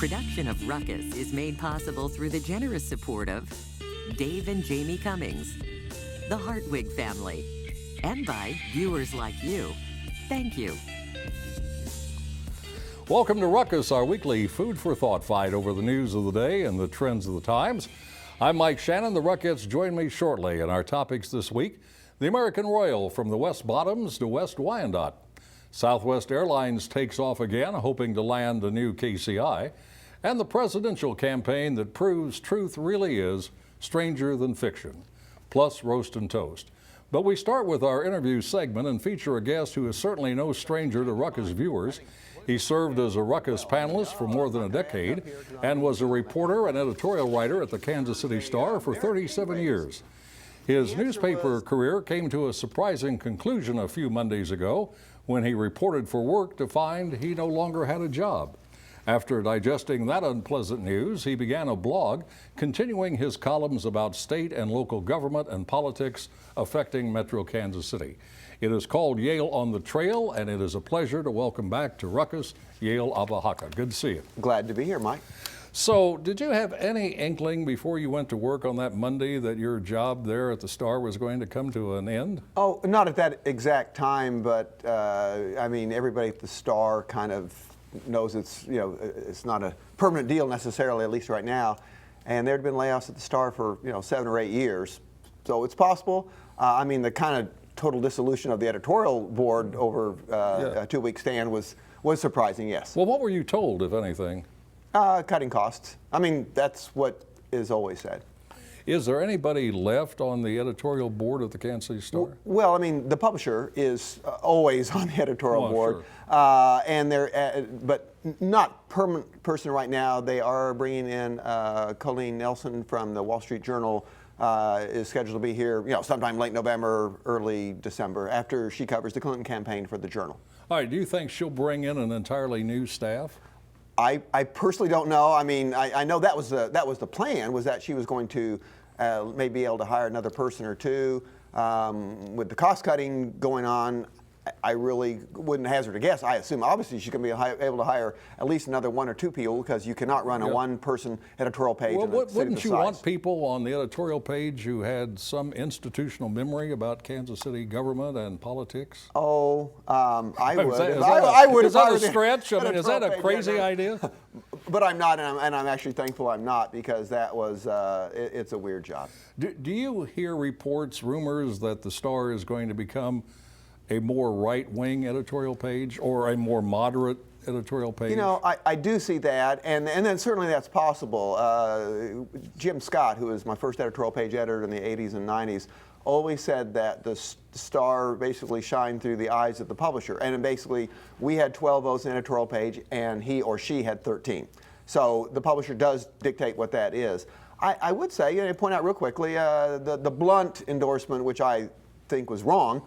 Production of Ruckus is made possible through the generous support of Dave and Jamie Cummings, the Hartwig family, and by viewers like you. Thank you. Welcome to Ruckus, our weekly food for thought fight over the news of the day and the trends of the times. I'm Mike Shannon. The Ruckettes join me shortly in our topics this week. The American Royal from the West Bottoms to West Wyandotte. Southwest Airlines takes off again, hoping to land a new KCI. And the presidential campaign that proves truth really is stranger than fiction. Plus roast and toast. But we start with our interview segment and feature a guest who is certainly no stranger to Ruckus viewers. He served as a Ruckus panelist for more than a decade and was a reporter and editorial writer at the Kansas City Star for 37 years. His newspaper career came to a surprising conclusion a few Mondays ago when he reported for work to find he no longer had a job. After digesting that unpleasant news, he began a blog continuing his columns about state and local government and politics affecting Metro Kansas City. It is called Yale on the Trail, and it is a pleasure to welcome back to Ruckus, Yale Abou-Hakka. Good to see you. Glad to be here, Mike. So, did you have any inkling before you went to work on that Monday that your job there at the Star was going to come to an end? Oh, not at that exact time, but I mean, everybody at the Star kind of knows it's not a permanent deal necessarily, at least right now. And there had been layoffs at the Star for 7 or 8 years, so it's possible. I mean, the kind of total dissolution of the editorial board over a 2-week stand was surprising. Yes. Well, what were you told, if anything? Cutting costs. I mean, that's what is always said. Is there anybody left on the editorial board of the Kansas City Star? Well, I mean, the publisher is always on the editorial board, sure. And they're, but not permanent person right now. They are bringing in Colleen Nelson from the Wall Street Journal. Is scheduled to be here, sometime late November, early December, after she covers the Clinton campaign for the Journal. All right. Do you think she'll bring in an entirely new staff? I personally don't know. I mean, I know that was the plan, was that she was going to maybe be able to hire another person or two. With the cost cutting going on, I really wouldn't hazard a guess. I assume obviously she's going to be able to hire at least another 1 or 2 people, because you cannot run a one-person editorial page. Well, wouldn't you want people on the editorial page who had some institutional memory about Kansas City government and politics? Oh, I would. Is that a stretch? I mean, is that a crazy idea? But I'm not, and I'm actually thankful I'm not, because that was it's a weird job. Do you hear reports, rumors that the Star is going to become a more right-wing editorial page or a more moderate editorial page? I do see that, and then certainly that's possible. Jim Scott, who was my first editorial page editor in the 80s and 90s, always said that the Star basically shined through the eyes of the publisher. And basically, we had 12 votes in editorial page, and he or she had 13. So the publisher does dictate what that is. I would say, point out real quickly, the Blunt endorsement, which I think was wrong,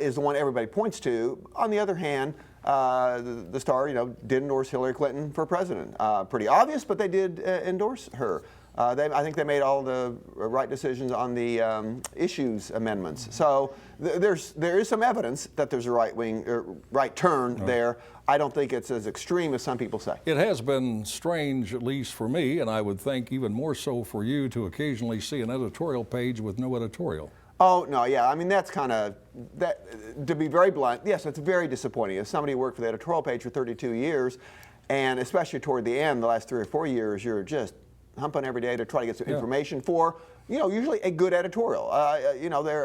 is the one everybody points to. On the other hand, the Star, did endorse Hillary Clinton for president. Pretty obvious, but they did endorse her. I think they made all the right decisions on the issues amendments. So there is some evidence that there's a right turn there. I don't think it's as extreme as some people say. It has been strange, at least for me, and I would think even more so for you, to occasionally see an editorial page with no editorial. Oh, no, yeah. I mean, that's kind of, to be very blunt, yes, it's very disappointing. As somebody who worked for the editorial page for 32 years, and especially toward the end, the last 3 or 4 years, you're just humping every day to try to get some information for, usually a good editorial.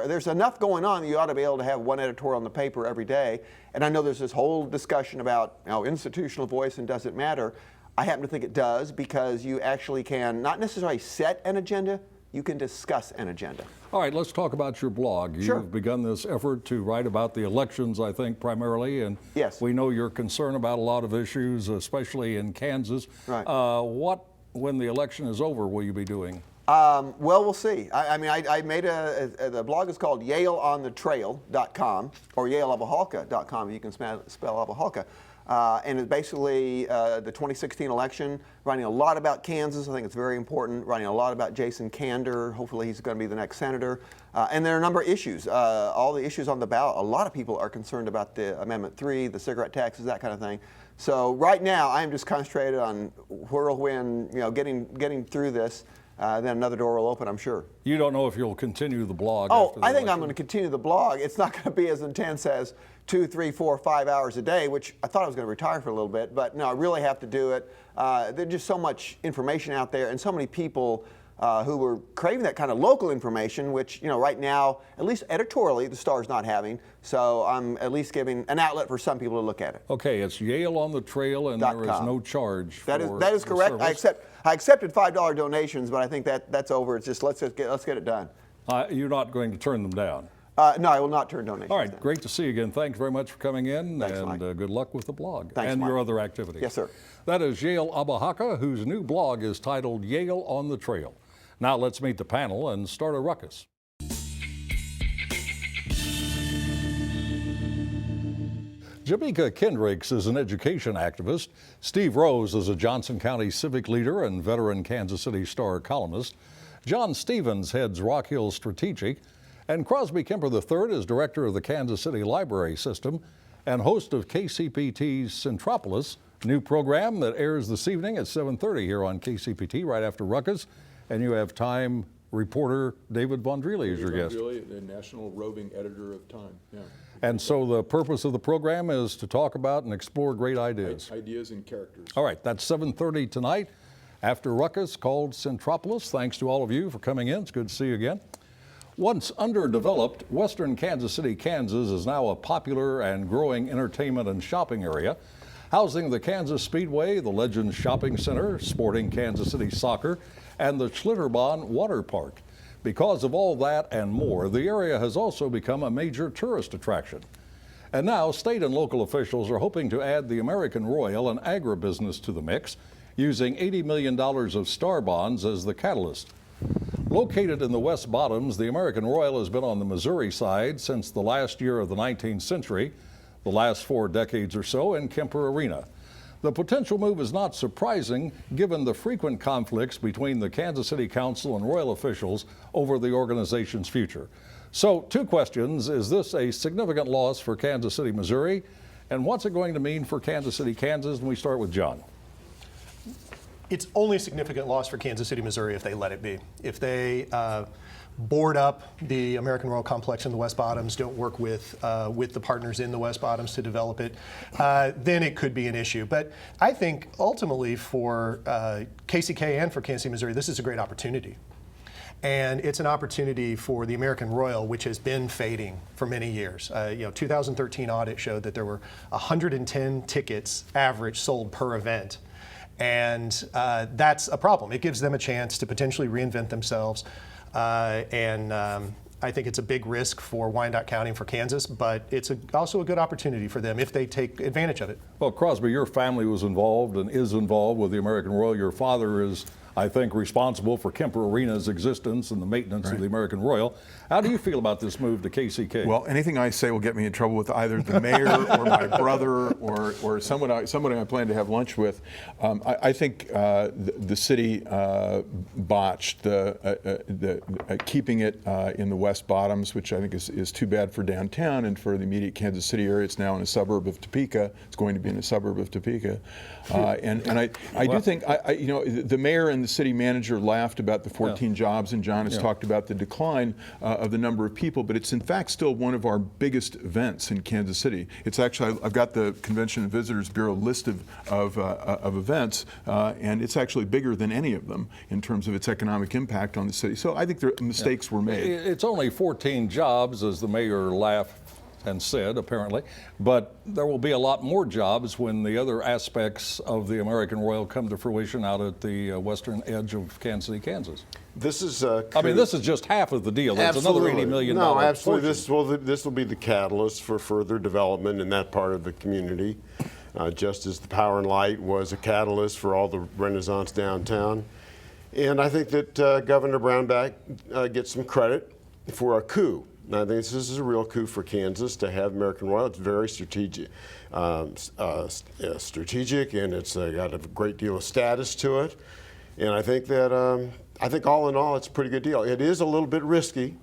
There's enough going on that you ought to be able to have one editorial in the paper every day. And I know there's this whole discussion about institutional voice and does it matter. I happen to think it does, because you actually can not necessarily set an agenda, you can discuss an agenda. All right, let's talk about your blog. Sure. You've begun this effort to write about the elections, I think, primarily, and yes, we know you're concerned about a lot of issues, especially in Kansas. Right. What, when the election is over, will you be doing? Well, we'll see. I made the blog is called YaleOnTheTrail.com or YaleAbou-Hakka.com. You can spell Abou-Hakka. And it's basically the 2016 election, writing a lot about Kansas. I think it's very important, writing a lot about Jason Kander. Hopefully he's going to be the next senator. And there are a number of issues, all the issues on the ballot. A lot of people are concerned about the Amendment 3, the cigarette taxes, that kind of thing. So right now, I am just concentrated on whirlwind, getting through this. Then another door will open, I'm sure. You don't know if you'll continue the blog? Oh, I think I'm going to continue the blog. It's not going to be as intense as 2, 3, 4, 5 hours a day, which I thought I was going to retire for a little bit, but no, I really have to do it. There's just so much information out there and so many people who were craving that kind of local information, which, right now, at least editorially, the Star's not having. So I'm at least giving an outlet for some people to look at it. Okay, it's Yale on the Trail, and there is no charge for that is correct. I accepted $5 donations, but I think that's over. It's just let's get it done. You're not going to turn them down? No, I will not turn donations All right, down. Great to see you again. Thanks very much for coming in. Thanks, and Mike. Good luck with the blog Thanks, and Mike. your other activities. Yes, sir. That is Yale Abahaka, whose new blog is titled Yale on the Trail. Now let's meet the panel and start a ruckus. Jamaica Kendricks is an education activist. Steve Rose is a Johnson County civic leader and veteran Kansas City Star columnist. John Stevens heads Rock Hill Strategic. And Crosby Kemper III is director of the Kansas City Library System and host of KCPT's Centropolis, new program that airs this evening at 7:30 here on KCPT right after Ruckus. And you have Time reporter David Vondrelli as your guest. The national roving editor of Time, yeah. And so the purpose of the program is to talk about and explore great ideas. Ideas and characters. All right, that's 7:30 tonight after Ruckus called Centropolis. Thanks to all of you for coming in. It's good to see you again. Once underdeveloped, western Kansas City, Kansas is now a popular and growing entertainment and shopping area, housing the Kansas Speedway, the Legends Shopping Center, Sporting Kansas City Soccer, and the Schlitterbahn Water Park. Because of all that and more, the area has also become a major tourist attraction. And now, state and local officials are hoping to add the American Royal and agribusiness to the mix, using $80 million of Star bonds as the catalyst. Located in the West Bottoms, the American Royal has been on the Missouri side since the last year of the 19th century, the last 4 decades or so in Kemper Arena. The potential move is not surprising given the frequent conflicts between the Kansas City Council and Royal officials over the organization's future. So, 2 questions. Is this a significant loss for Kansas City, Missouri? And what's it going to mean for Kansas City, Kansas? And we start with John. It's only a significant loss for Kansas City, Missouri if they let it be. If they board up the American Royal Complex in the West Bottoms, don't work with the partners in the West Bottoms to develop it, then it could be an issue. But I think ultimately for KCK and for Kansas City, Missouri, this is a great opportunity. And it's an opportunity for the American Royal, which has been fading for many years. 2013 audit showed that there were 110 tickets average sold per event. And that's a problem. It gives them a chance to potentially reinvent themselves. I think it's a big risk for Wyandotte County and for Kansas, but it's also a good opportunity for them if they take advantage of it. Well, Crosby, your family was involved and is involved with the American Royal. Your father is, I think, responsible for Kemper Arena's existence and the maintenance of the American Royal. How do you feel about this move to KCK? Well, anything I say will get me in trouble with either the mayor or my brother or someone I plan to have lunch with. I think the city botched the keeping it in the West Bottoms, which I think is too bad for downtown and for the immediate Kansas City area. It's now in a suburb of Topeka. It's going to be in a suburb of Topeka. And I do think, the mayor and the city manager laughed about the 14 jobs, and John has talked about the decline of the number of people, but it's in fact still one of our biggest events in Kansas City. It's actually, I've got the Convention and Visitors Bureau list of events, and it's actually bigger than any of them in terms of its economic impact on the city. So I think mistakes were made. It's only 14 jobs, as the mayor laughed and said, apparently, but there will be a lot more jobs when the other aspects of the American Royal come to fruition out at the western edge of Kansas City, Kansas. This is this is just half of the deal. There's another $80 million. No, absolutely. Fortune. This will be the catalyst for further development in that part of the community, just as the Power and Light was a catalyst for all the Renaissance downtown. And I think that Governor Brownback gets some credit for a coup. And I think this is a real coup for Kansas to have American Royal. It's very strategic, strategic, and it's got a great deal of status to it. And I think that I think all in all, it's a pretty good deal. It is a little bit risky.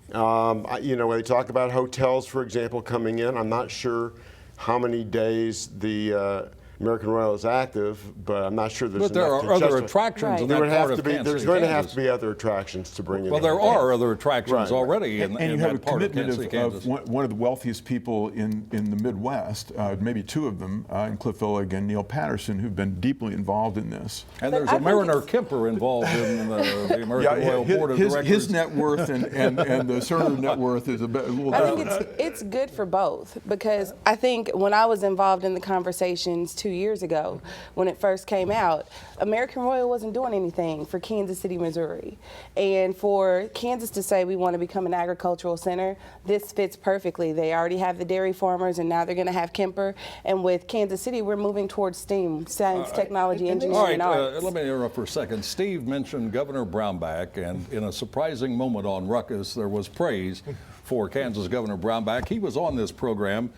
You know, when they talk about hotels, for example, coming in, I'm not sure how many days the American Royal is active, but I'm not sure there's But there enough are to other justify- attractions in There that would part have of to be. Kansas There's City, going to have Kansas. to be other attractions to bring in. Well, there are other attractions Right. already in And you have a that part of commitment Kansas City, Kansas. of one of the wealthiest people in the Midwest, maybe two of them, in Cliff Villig and Neil Patterson, who've been deeply involved in this. And there's a Mariner Kemper involved in the American Royal Board of Directors. His net worth and the Cerner net worth is a little I different. think it's good for both, because I think when I was involved in the conversations 2 years ago, when it first came out, American Royal wasn't doing anything for Kansas City, Missouri. And for Kansas to say we want to become an agricultural center, this fits perfectly. They already have the dairy farmers, and now they're going to have Kemper. And with Kansas City, we're moving towards STEAM, science, technology, engineering, All right, and arts. let me interrupt for a second. Steve mentioned Governor Brownback, and in a surprising moment on Ruckus, there was praise for Kansas Governor Brownback. He was on this program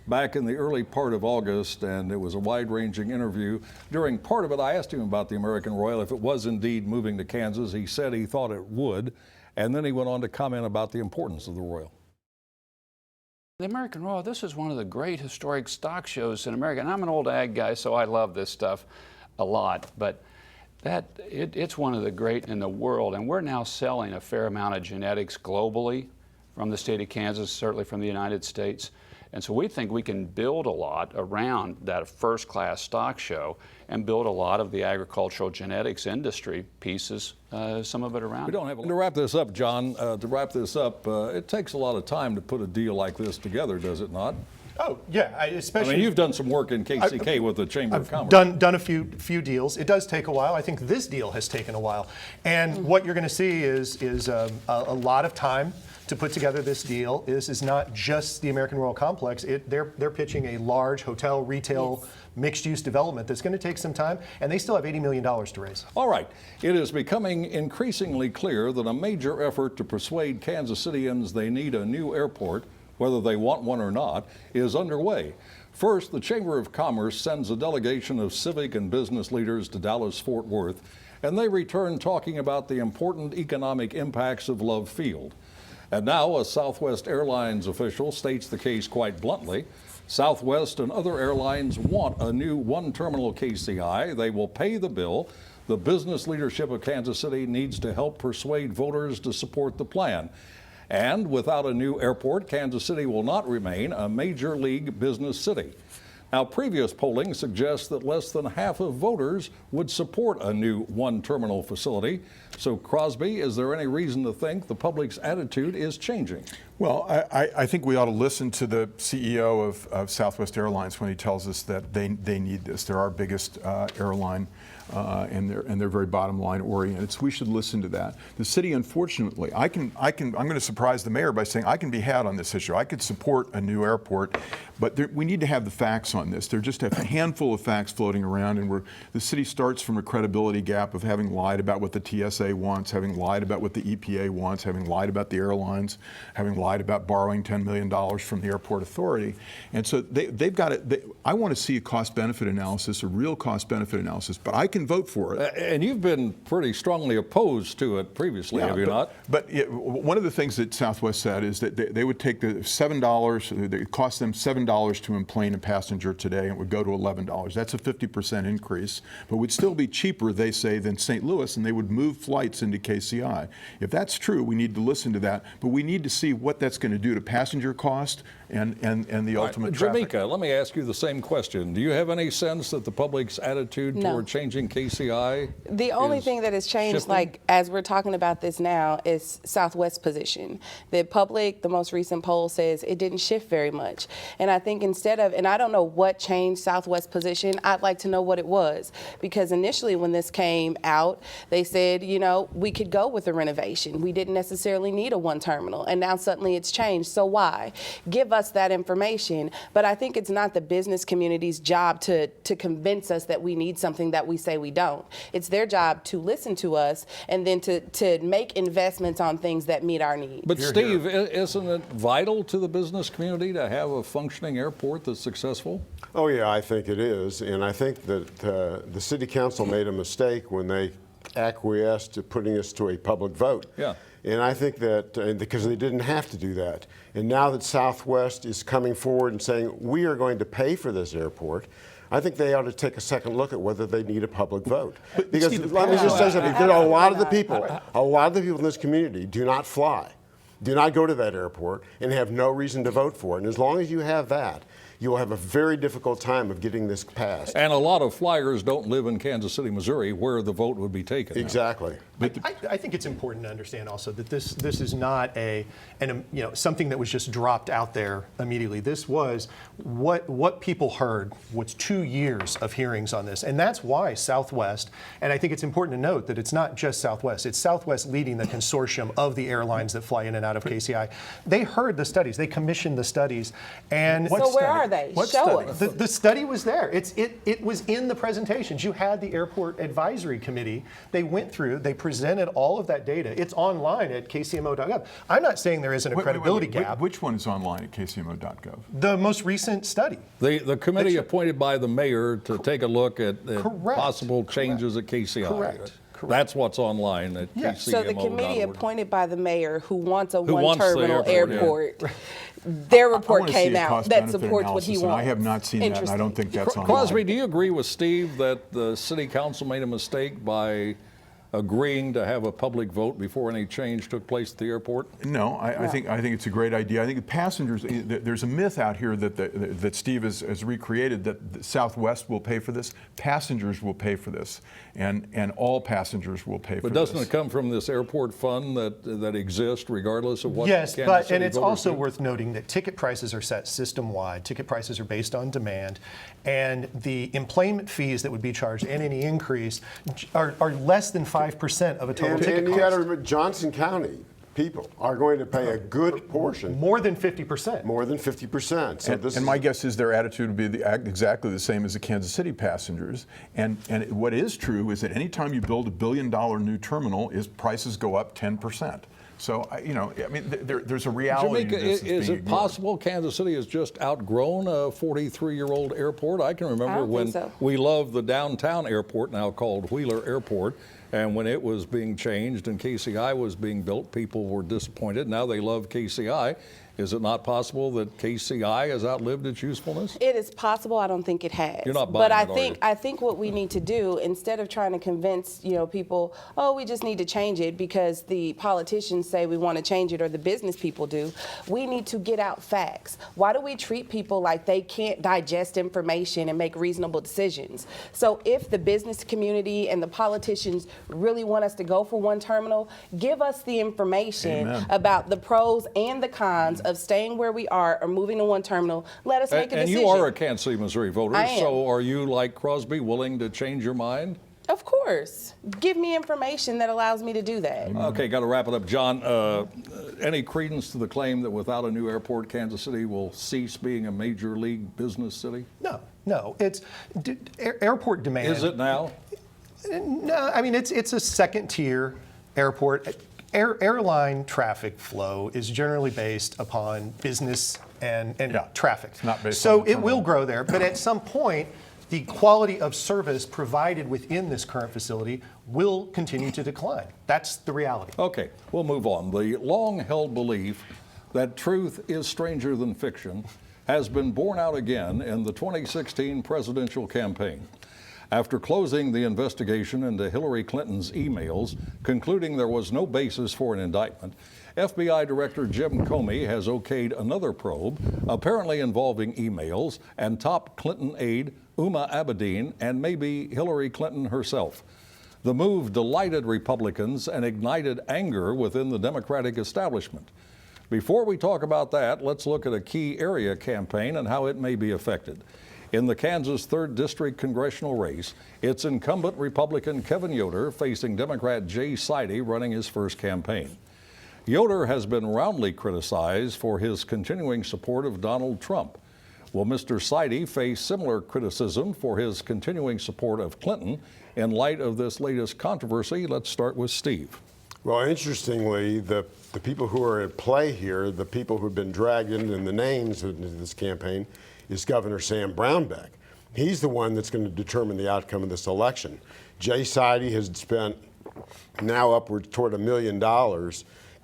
back in the early part of August, and it was a wide-ranging interview. During part of it, I asked him about the American Royal, if it was indeed moving to Kansas. He said he thought it would, and then he went on to comment about the importance of the Royal. The American Royal, this is one of the great historic stock shows in America. And I'm an old ag guy, so I love this stuff a lot. But it's one of the great in the world. And we're now selling a fair amount of genetics globally from the state of Kansas, certainly from the United States. And so we think we can build a lot around that first-class stock show and build a lot of the agricultural genetics industry pieces, some of it around. We don't have to wrap this up, John. It takes a lot of time to put a deal like this together, does it not? Oh, yeah, especially. I mean, you've done some work in KCK with the Chamber of Commerce. Done a few deals. It does take a while. I think this deal has taken a while. And what you're going to see is a lot of time to put together this deal. This is not just the American Royal Complex. They're pitching a large hotel, retail, mixed-use development that's going to take some time, and they still have $80 million to raise. All right. It is becoming increasingly clear that a major effort to persuade Kansas Cityans they need a new airport, whether they want one or not, is underway. First, the Chamber of Commerce sends a delegation of civic and business leaders to Dallas-Fort Worth, and they return talking about the important economic impacts of Love Field. And now a Southwest Airlines official states the case quite bluntly. Southwest and other airlines want a new one-terminal KCI. They will pay the bill. The business leadership of Kansas City needs to help persuade voters to support the plan. And without a new airport, Kansas City will not remain a major league business city. Now, previous polling suggests that less than half of voters would support a new one-terminal facility. So, Crosby, is there any reason to think the public's attitude is changing? Well, I think we ought to listen to the CEO of Southwest Airlines when he tells us that they need this. They're our biggest airline, and they're very bottom line oriented. So we should listen to that. The city, unfortunately, I'm going to surprise the mayor by saying I can be had on this issue. I could support a new airport, but we need to have the facts on this. There are just a handful of facts floating around, and the city starts from a credibility gap of having lied about what the TSA wants, having lied about what the EPA wants, having lied about the airlines, having lied about borrowing $10 million from the airport authority. And so they've got it. I want to see a cost-benefit analysis, a real cost-benefit analysis, but I can vote for it. And you've been pretty strongly opposed to it previously, have you not? But one of the things that Southwest said is that they would take the $7, it cost them $7 to enplane a passenger today, and it would go to $11. That's a 50% increase, but would still be cheaper, they say, than St. Louis, and they would move flights into KCI. If that's true, we need to listen to that, but we need to see what that's going to do to passenger cost and the ultimate traffic. Jamaica, let me ask you the same question. Do you have any sense that the public's attitude No. toward changing KCI? The only thing that has changed, shifting? like as we're talking about this now, is Southwest's position. The public, the most recent poll says it didn't shift very much. And I think instead of, and I don't know what changed Southwest's position, I'd like to know what it was. Because initially when this came out, they said, you know, we could go with a renovation. We didn't necessarily need a one terminal. And now suddenly suddenly it's changed. So why? Give us that information. But I think it's not the business community's job to convince us that we need something that we say we don't. It's their job to listen to us and then to make investments on things that meet our needs. But Steve, isn't it vital to the business community to have a functioning airport that's successful? Oh yeah, I think it is, and I think that the city council made a mistake when they acquiesced to putting us to a public vote. Yeah. And I think that because they didn't have to do that, and now that Southwest is coming forward and saying we are going to pay for this airport, I think they ought to take a second look at whether they need a public vote. Because Steve, let me just say something. There are a lot of the people in this community do not fly, do not go to that airport, and have no reason to vote for it. And as long as you have that, you will have a very difficult time of getting this passed. And a lot of flyers don't live in Kansas City, Missouri, where the vote would be taken. Exactly. I think it's important to understand also that this is not something that was just dropped out there immediately. This was what people heard was 2 years of hearings on this, and that's why Southwest. And I think it's important to note that it's not just Southwest; it's Southwest leading the consortium of the airlines that fly in and out of KCI. They heard the studies, they commissioned the studies, and So where are they? Show us. The study was there. It was in the presentations. You had the airport advisory committee. They went through. They presented all of that data. It's online at kcmo.gov. I'm not saying there isn't a credibility gap. Which one is online at kcmo.gov? The most recent study. The committee appointed by the mayor to take a look at possible changes at KCI. Correct. That's what's online at KCMO.org. So the committee appointed by the mayor who wants a Who wants the one-terminal airport, airport, their I report wanna see came a out that cost-benefit supports what he analysis, wants. and I have not seen that, and I don't think that's online. Crosby, do you agree with Steve that the city council made a mistake by agreeing to have a public vote before any change took place at the airport? No, I think it's a great idea. I think the passengers. There's a myth out here that Steve has recreated that Southwest will pay for this. Passengers will pay for this, and all passengers will pay for But this. doesn't it come from this airport fund that exists regardless of what? Yes, Kansas City and it's voters also do? worth noting that ticket prices are set system-wide. Ticket prices are based on demand, and the employment fees that would be charged and any increase are less than 5% of a total ticket And you cost. got to remember, Johnson County people are going to pay a good portion, More than 50%. more than 50%. So And my guess is their attitude would be exactly the same as the Kansas City passengers. And what is true is that anytime you build $1 billion new terminal, prices go up 10%. So there's a reality Jamaica, to this that's is being it ignored. possible Kansas City has just outgrown a 43-year-old airport? I can remember don't when think so. we loved the downtown airport, now called Wheeler Airport, and when it was being changed and KCI was being built, people were disappointed. Now they love KCI. Is it not possible that KCI has outlived its usefulness? It is possible. I don't think it has. You're not but buying it, are you? I think what we need to do, instead of trying to convince people, oh, we just need to change it because the politicians say we want to change it or the business people do, we need to get out facts. Why do we treat people like they can't digest information and make reasonable decisions? So if the business community and the politicians really want us to go for one terminal, give us the information Amen. about the pros and the cons of staying where we are or moving to one terminal. Let us make a And decision. you are a Kansas City, Missouri voter, I am. so are you, like Crosby, willing to change your mind? Of course. Give me information that allows me to do that. Okay, got to wrap it up. John, any credence to the claim that without a new airport, Kansas City will cease being a major league business city? No. It's airport demand. Is it now? No, I mean it's a second-tier airport. Airline traffic flow is generally based upon business and traffic. It's not based so on the it will grow there, but at some point, the quality of service provided within this current facility will continue to decline. That's the reality. Okay, we'll move on. The long-held belief that truth is stranger than fiction has been borne out again in the 2016 presidential campaign. After closing the investigation into Hillary Clinton's emails, concluding there was no basis for an indictment, FBI Director Jim Comey has okayed another probe, apparently involving emails and top Clinton aide Huma Abedin and maybe Hillary Clinton herself. The move delighted Republicans and ignited anger within the Democratic establishment. Before we talk about that, let's look at a key area campaign and how it may be affected. In the Kansas 3rd District congressional race, it's incumbent Republican Kevin Yoder facing Democrat Jay Sidey running his first campaign. Yoder has been roundly criticized for his continuing support of Donald Trump. Will Mr. Sidey face similar criticism for his continuing support of Clinton in light of this latest controversy? Let's start with Steve. Well, interestingly, the people who are at play here, the people who've been dragged into the names into this campaign, is Governor Sam Brownback. He's the one that's going to determine the outcome of this election. Jay Sidey has spent now upwards toward $1 million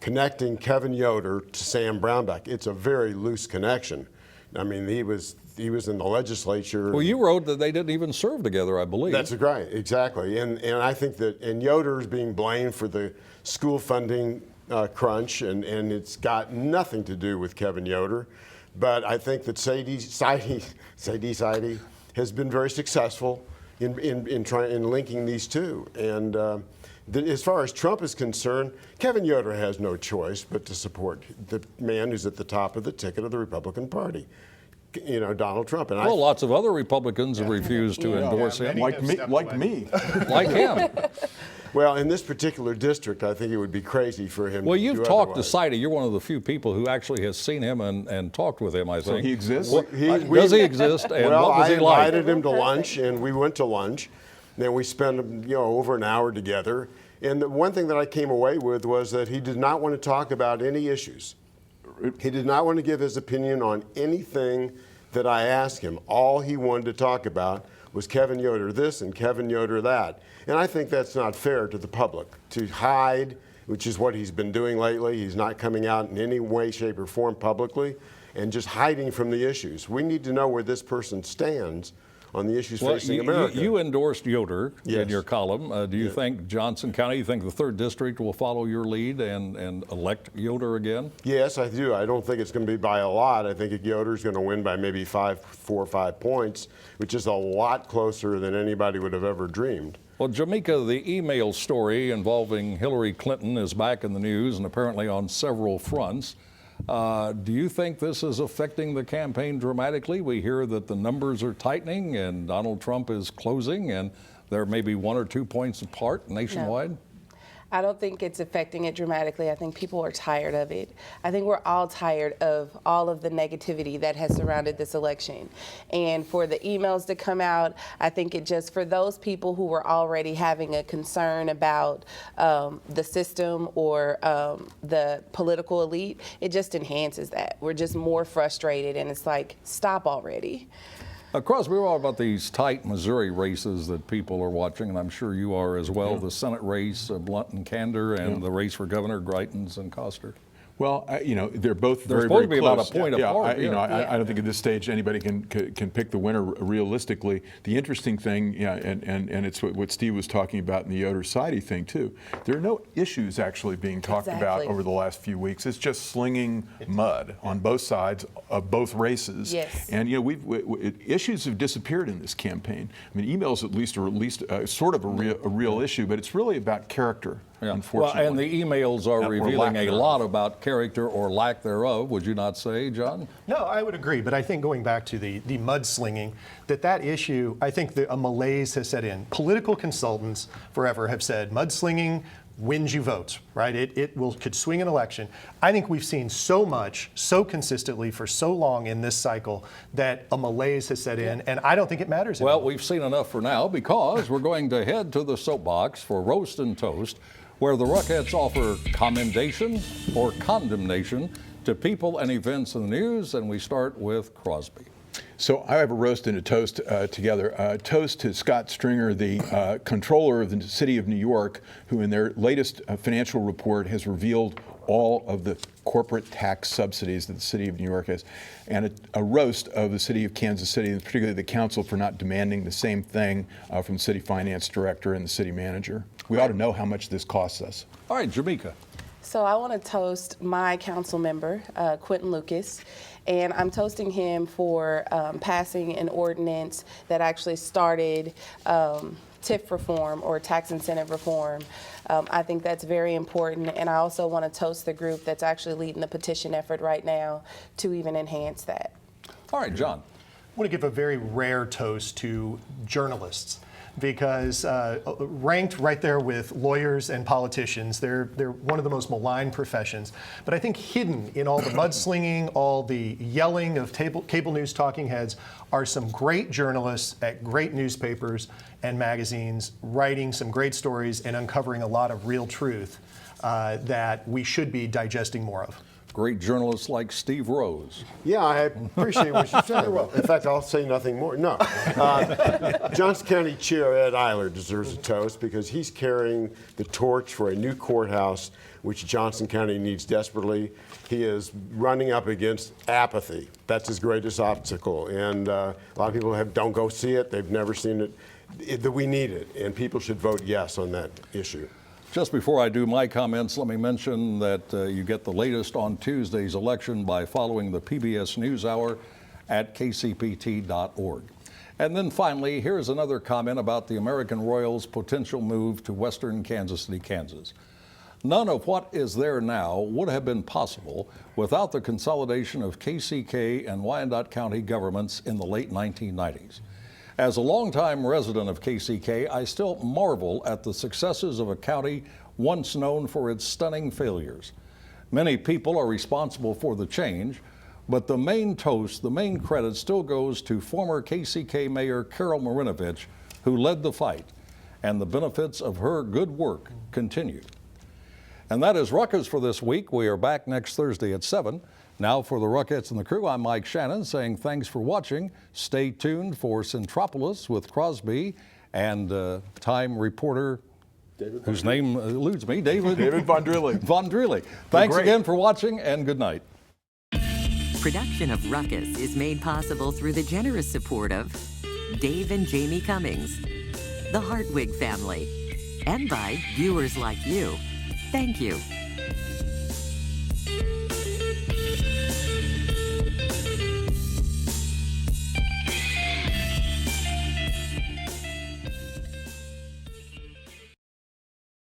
connecting Kevin Yoder to Sam Brownback. It's a very loose connection. I mean, he was in the legislature. Well, you wrote that they didn't even serve together, I believe. That's right, exactly. And I think that, and Yoder is being blamed for the school funding crunch, and it's got nothing to do with Kevin Yoder. But I think that Sadie Sidey has been very successful in linking these two. And as far as Trump is concerned, Kevin Yoder has no choice but to support the man who's at the top of the ticket of the Republican Party, you know, Donald Trump. And well, lots of other Republicans have refused to endorse him. Like me. Like him. Well, in this particular district, I think it would be crazy for him Well, to you've do talked otherwise. to Sidey. You're one of the few people who actually has seen him and talked with him, I think. So he exists? Well, Does he exist? And well, what was he like? I invited him to lunch, and we went to lunch. Then we spent, over an hour together. And the one thing that I came away with was that he did not want to talk about any issues. He did not want to give his opinion on anything that I asked him. All he wanted to talk about was Kevin Yoder this and Kevin Yoder that. And I think that's not fair to the public to hide, which is what he's been doing lately. He's not coming out in any way, shape, or form publicly and just hiding from the issues. We need to know where this person stands on the issues facing America. You endorsed Yoder in Yes. your column. Do you think Johnson County, you think the 3rd District will follow your lead and elect Yoder again? Yes, I do. I don't think it's going to be by a lot. I think Yoder's going to win by maybe 4 or 5 points, which is a lot closer than anybody would have ever dreamed. Well, Jamaica, the email story involving Hillary Clinton is back in the news and apparently on several fronts. Do you think this is affecting the campaign dramatically? We hear that the numbers are tightening and Donald Trump is closing and they're maybe 1 or 2 points apart nationwide. No. I don't think it's affecting it dramatically. I think people are tired of it. I think we're all tired of all of the negativity that has surrounded this election. And for the emails to come out, I think it just, for those people who were already having a concern about the system or the political elite, it just enhances that. We're just more frustrated, and it's like, stop already. Crosby, we're all about these tight Missouri races that people are watching, and I'm sure you are as well. The Senate race, Blunt and Kander, and the race for governor, Greitens and Koster. Well, they're both They're very, supposed very to be about close. a point apart. I don't think at this stage anybody can pick the winner realistically. The interesting thing, and it's what Steve was talking about in the Yoder-Sidey thing too. There are no issues actually being talked about over the last few weeks. It's just slinging mud on both sides of both races. Yes. And issues have disappeared in this campaign. I mean, emails at least sort of a real issue, but it's really about character. Unfortunately. Well, and the emails are revealing a thereof. lot about character or lack thereof, would you not say, John? No, I would agree, but I think going back to the mudslinging, that issue, I think a malaise has set in. Political consultants forever have said mudslinging wins you votes, right? It could swing an election. I think we've seen so much, so consistently for so long in this cycle that a malaise has set in, and I don't think it matters Well, anymore. we've seen enough for now because we're going to head to the soapbox for Roast and Toast, where the Ruckettes offer commendation or condemnation to people and events in the news, and we start with Crosby. So I have a roast and a toast together. Toast to Scott Stringer, the controller of the city of New York, who in their latest financial report has revealed all of the corporate tax subsidies that the city of New York has, and a roast of the city of Kansas City, and particularly the council for not demanding the same thing from the city finance director and the city manager. We ought to know how much this costs us. All right, Jamaica. So I want to toast my council member, Quentin Lucas, and I'm toasting him for passing an ordinance that actually started TIF reform or tax incentive reform. I think that's very important, and I also want to toast the group that's actually leading the petition effort right now to even enhance that. All right, John. I want to give a very rare toast to journalists. because ranked right there with lawyers and politicians. They're one of the most maligned professions. But I think hidden in all the mudslinging, all the yelling of cable news talking heads are some great journalists at great newspapers and magazines writing some great stories and uncovering a lot of real truth that we should be digesting more of. Great journalists like Steve Rose. Yeah, I appreciate what you said. Well, in fact, I'll say nothing more. No. Johnson County Chair Ed Eiler deserves a toast because he's carrying the torch for a new courthouse, which Johnson County needs desperately. He is running up against apathy. That's his greatest obstacle. And a lot of people don't go see it. They've never seen it. That we need it, and people should vote yes on that issue. Just before I do my comments, let me mention that you get the latest on Tuesday's election by following the PBS NewsHour at kcpt.org. And then finally, here's another comment about the American Royals' potential move to western Kansas City, Kansas. None of what is there now would have been possible without the consolidation of KCK and Wyandotte County governments in the late 1990s. As a longtime resident of KCK, I still marvel at the successes of a county once known for its stunning failures. Many people are responsible for the change, but the main toast, the main credit still goes to former KCK Mayor Carol Marinovich, who led the fight, and the benefits of her good work continue. And that is Ruckus for this week. We are back next Thursday at 7. Now for the Ruckettes and the crew, I'm Mike Shannon saying thanks for watching. Stay tuned for Centropolis with Crosby and Time reporter, whose name eludes me, David Vondrilli. Vondrilli. Thanks again for watching and good night. Production of Ruckus is made possible through the generous support of Dave and Jamie Cummings, the Hartwig family, and by viewers like you. Thank you.